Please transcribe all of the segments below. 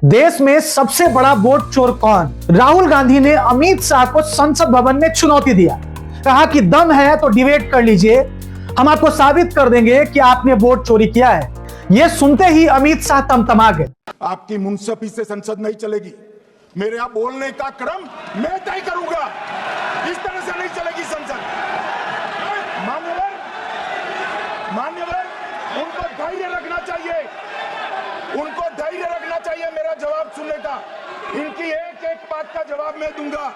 देश में सबसे बड़ा वोट चोर कौन? राहुल गांधी ने अमित शाह को संसद भवन में चुनौती दिया, कहा कि दम है तो डिबेट कर लीजिए, हम आपको साबित कर देंगे कि आपने वोट चोरी किया है। यह सुनते ही अमित शाह तमतमा गए। आपकी मुंसफी से संसद नहीं चलेगी, मेरे यहां बोलने का क्रम मैं तय करूंगा, इस तरह से नहीं चलेगी संसद। मान्यवर, उनको धैर्य रखना चाहिए, उनको धैर्य रखना चाहिए मेरा जवाब सुनने का। इनकी एक एक बात का जवाब मैं दूंगा,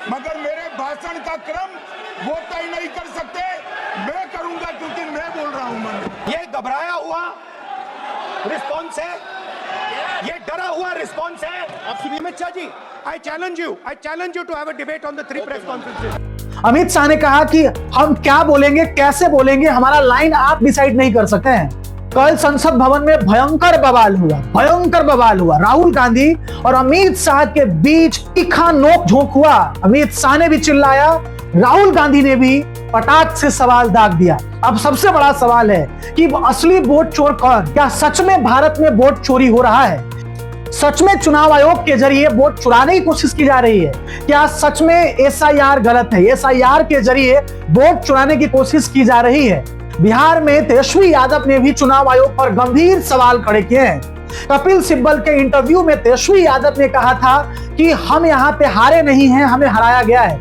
मगर मेरे भाषण का क्रम वो तय नहीं कर सकते, मैं करूंगा क्योंकि मैं बोल रहा हूं। ये घबराया हुआ रिस्पॉन्स है, ये डरा हुआ रिस्पॉन्स है। Amit Shah ji, I challenge you to have a debate on the 3 press conferences. Amit Shah ने कहा कि हम क्या बोलेंगे, कैसे बोलेंगे, हमारा लाइन आप डिसाइड नहीं कर सकते हैं। कल संसद भवन में भयंकर बवाल हुआ। राहुल गांधी और अमित शाह के बीच तीखा नोक-झोंक हुआ। अमित शाह ने भी चिल्लाया, राहुल गांधी ने भी पटाख से सवाल दाग दिया। अब सबसे बड़ा सवाल है कि असली वोट चोर कौन? क्या सच में भारत में वोट चोरी हो रहा है? सच में चुनाव आयोग के जरिए वोट चुराने की कोशिश की जा रही है? क्या सच में एसआईआर गलत है? एसआईआर के जरिए वोट चुराने की कोशिश की जा रही है? बिहार में तेजस्वी यादव ने भी चुनाव आयोग पर गंभीर सवाल खड़े किए हैं। कपिल सिब्बल के इंटरव्यू में तेजस्वी यादव ने कहा था कि हम यहाँ पे हारे नहीं हैं, हमें हराया गया है।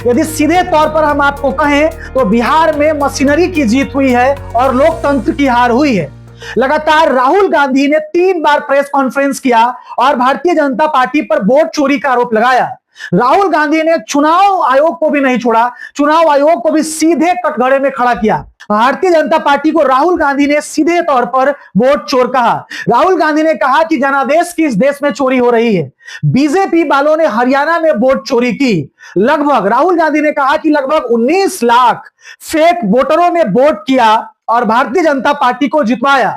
यदि सीधे तौर पर हम आपको कहें तो बिहार में मशीनरी की जीत हुई है और लोकतंत्र की हार हुई है। लगातार राहुल गांधी ने 3 बार प्रेस कॉन्फ्रेंस किया और भारतीय जनता पार्टी पर वोट चोरी का आरोप लगाया। राहुल गांधी ने चुनाव आयोग को भी नहीं छोड़ा, चुनाव आयोग को भी सीधे कटघरे में खड़ा किया। भारतीय जनता पार्टी को राहुल गांधी ने सीधे तौर पर वोट चोर कहा। राहुल गांधी ने कहा कि जनादेश की इस देश में चोरी हो रही है। बीजेपी वालों ने हरियाणा में वोट चोरी की। राहुल गांधी ने कहा कि लगभग 19 लाख फेक वोटरों ने वोट किया और भारतीय जनता पार्टी को जितवाया।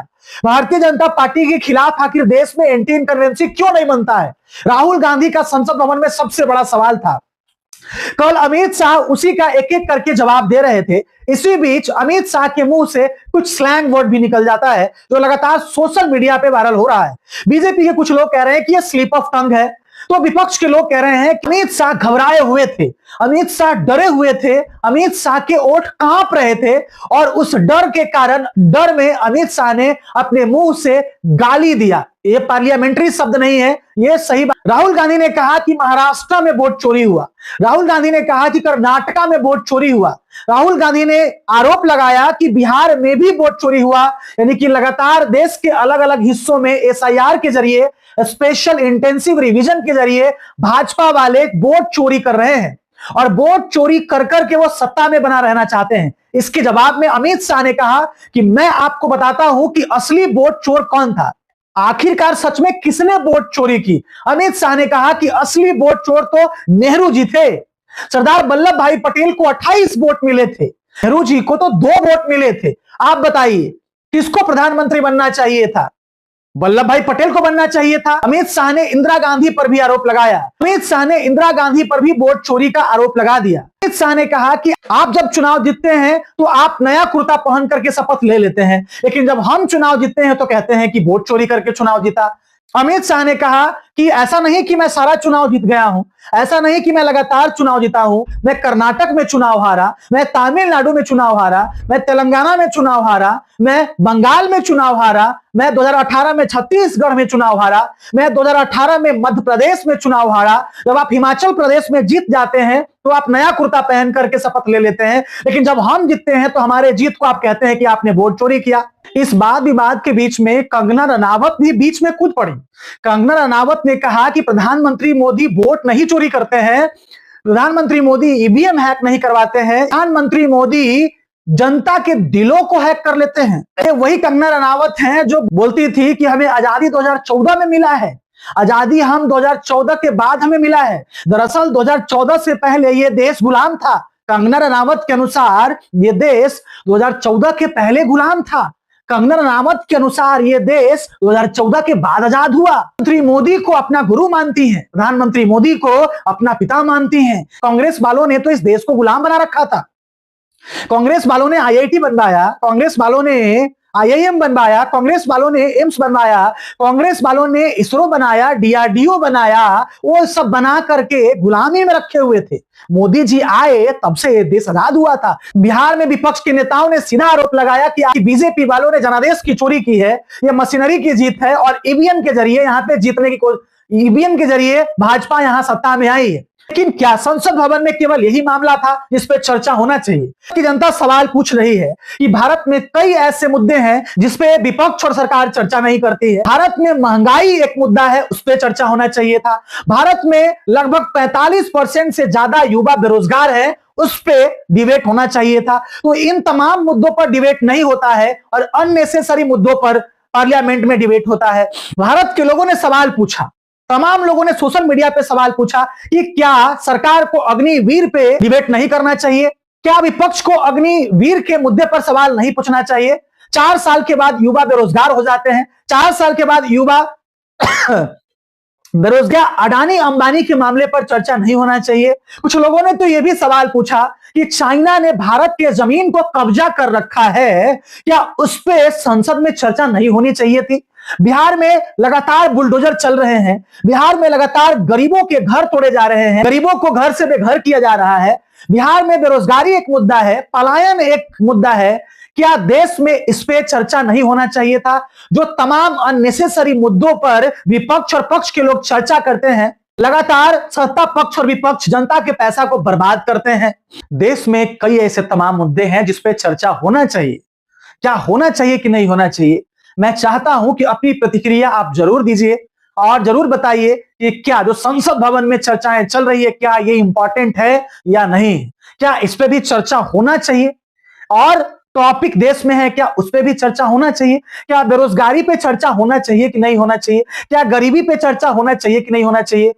भारतीय जनता पार्टी के खिलाफ आखिर देश में एंटी इनकम्बेंसी क्यों नहीं बनता है? राहुल गांधी का संसद भवन में सबसे बड़ा सवाल था। कल अमित शाह उसी का एक एक करके जवाब दे रहे थे। इसी बीच अमित शाह के मुंह से कुछ स्लैंग वर्ड भी निकल जाता है जो लगातार सोशल मीडिया पे वायरल हो रहा है। बीजेपी के कुछ लोग कह रहे हैं कि यह स्लिप ऑफ टंग है, तो विपक्ष के लोग कह रहे हैं कि अमित शाह घबराए हुए थे, अमित शाह डरे हुए थे, अमित शाह के ओठ कांप रहे थे और उस डर के कारण, डर में अमित शाह ने अपने मुंह से गाली दिया। ये पार्लियामेंट्री शब्द नहीं है, ये सही बात। राहुल गांधी ने कहा कि महाराष्ट्र में वोट चोरी हुआ। राहुल गांधी ने कहा कि कर्नाटका में वोट चोरी हुआ। राहुल गांधी ने आरोप लगाया कि बिहार में भी वोट चोरी हुआ। यानी कि लगातार देश के अलग अलग हिस्सों में एसआईआर के जरिए, स्पेशल इंटेंसिव रिवीजन के जरिए भाजपा वाले वोट चोरी कर रहे हैं और वोट चोरी कर करके वो सत्ता में बना रहना चाहते हैं। इसके जवाब में अमित शाह ने कहा कि मैं आपको बताता हूं कि असली वोट चोर कौन था। आखिरकार सच में किसने वोट चोरी की? अमित शाह ने कहा कि असली वोट चोर तो नेहरू जी थे। सरदार वल्लभ भाई पटेल को 28 वोट मिले थे, नेहरू जी को तो 2 वोट मिले थे। आप बताइए किसको प्रधानमंत्री बनना चाहिए था? वल्लभ भाई पटेल को बनना चाहिए था। अमित शाह ने इंदिरा गांधी पर भी आरोप लगाया। अमित शाह ने इंदिरा गांधी पर भी वोट चोरी का आरोप लगा दिया। अमित शाह ने कहा कि आप जब चुनाव जीतते हैं तो आप नया कुर्ता पहन करके शपथ ले लेते हैं, लेकिन जब हम चुनाव जीतते हैं तो कहते हैं कि वोट चोरी करके चुनाव जीता। अमित शाह ने कहा कि ऐसा नहीं कि मैं सारा चुनाव जीत गया हूं, ऐसा नहीं कि मैं लगातार चुनाव जीता हूं, मैं कर्नाटक में चुनाव हारा, मैं तमिलनाडु में चुनाव हारा, मैं तेलंगाना में चुनाव हारा, मैं बंगाल में चुनाव हारा, मैं 2018 में छत्तीसगढ़ में चुनाव हारा, मैं 2018 में मध्य प्रदेश में चुनाव हारा। जब आप हिमाचल प्रदेश में जीत जाते हैं तो आप नया कुर्ता पहन करके शपथ ले लेते हैं, लेकिन जब हम जीतते हैं तो हमारे जीत को आप कहते हैं कि आपने वोट चोरी किया। इस वाद विवाद के बीच में कंगना रनावत भी बीच में कूद पड़ी। कंगना रनावत ने कहा कि प्रधानमंत्री मोदी वोट नहीं चोरी करते हैं, प्रधानमंत्री मोदी ईवीएम हैक नहीं करवाते हैं, प्रधानमंत्री मोदी जनता के दिलों को हैक कर लेते हैं। ये वही कंगना रनावत हैं जो बोलती थी कि हमें आजादी 2014 में मिला है, आजादी हम 2014 के बाद हमें मिला है। दरअसल 2014 से पहले ये देश गुलाम था। कंगना रनावत के अनुसार ये देश 2014 के पहले गुलाम था। कंगना रनावत के अनुसार ये देश 2014 के बाद आजाद हुआ। प्रधानमंत्री मोदी को अपना गुरु मानती हैं, प्रधानमंत्री मोदी को अपना पिता मानती हैं। कांग्रेस वालों ने तो इस देश को गुलाम बना रखा था। कांग्रेस वालों ने आईआईटी बनवाया, कांग्रेस वालों ने IIM बनवाया, कांग्रेस वालों ने एम्स बनवाया, कांग्रेस वालों ने इसरो बनाया, DRDO बनाया, वो सब बना करके गुलामी में रखे हुए थे। मोदी जी आए तब से ये देश आजाद हुआ था। बिहार में विपक्ष के नेताओं ने सीधा आरोप लगाया कि बीजेपी वालों ने जनादेश की चोरी की है, ये मशीनरी की जीत है और ईवीएम के जरिए यहां पे जीतने की ईवीएम के जरिए भाजपा यहां सत्ता में आई है। लेकिन क्या संसद भवन में केवल यही मामला था जिस पे चर्चा होना चाहिए? कि जनता सवाल पूछ रही है कि भारत में कई ऐसे मुद्दे हैं जिस पे विपक्ष और सरकार चर्चा नहीं करती है। भारत में महंगाई एक मुद्दा है, उस पे चर्चा होना चाहिए था। भारत में लगभग 45% से ज्यादा युवा बेरोजगार है, उस पे डिबेट होना चाहिए था। तो इन तमाम मुद्दों पर डिबेट नहीं होता है और अननेसेसरी मुद्दों पर पार्लियामेंट में डिबेट होता है। भारत के लोगों ने सवाल पूछा, तमाम लोगों ने सोशल मीडिया पे सवाल पूछा कि क्या सरकार को अग्निवीर पे डिबेट नहीं करना चाहिए? क्या विपक्ष को अग्निवीर के मुद्दे पर सवाल नहीं पूछना चाहिए? 4 साल के बाद युवा बेरोजगार हो जाते हैं, 4 साल के बाद युवा बेरोजगार। अडानी अंबानी के मामले पर चर्चा नहीं होना चाहिए। कुछ लोगों ने तो यह भी सवाल पूछा कि चाइना ने भारत के जमीन को कब्जा कर रखा है, क्या उस पर संसद में चर्चा नहीं होनी चाहिए थी? बिहार में लगातार बुलडोजर चल रहे हैं, बिहार में लगातार गरीबों के घर तोड़े जा रहे हैं, गरीबों को घर से बेघर किया जा रहा है, बिहार में बेरोजगारी एक मुद्दा है, पलायन एक मुद्दा है। क्या देश में इस पे चर्चा नहीं होना चाहिए था? जो तमाम अननेसेसरी मुद्दों पर विपक्ष और पक्ष के लोग चर्चा करते हैं, लगातार सत्ता पक्ष और विपक्ष जनता के पैसा को बर्बाद करते हैं। देश में कई ऐसे तमाम मुद्दे हैं जिस पे चर्चा होना चाहिए। क्या होना चाहिए कि नहीं होना चाहिए? मैं चाहता हूं कि अपनी प्रतिक्रिया आप जरूर दीजिए और जरूर बताइए कि क्या जो संसद भवन में चर्चाएं चल रही है, क्या ये इंपॉर्टेंट है या नहीं? क्या इस पे भी चर्चा होना चाहिए? और टॉपिक देश में है, क्या उस पे भी चर्चा होना चाहिए? क्या बेरोजगारी पे चर्चा होना चाहिए कि नहीं होना चाहिए? क्या गरीबी पे चर्चा होना चाहिए कि नहीं होना चाहिए?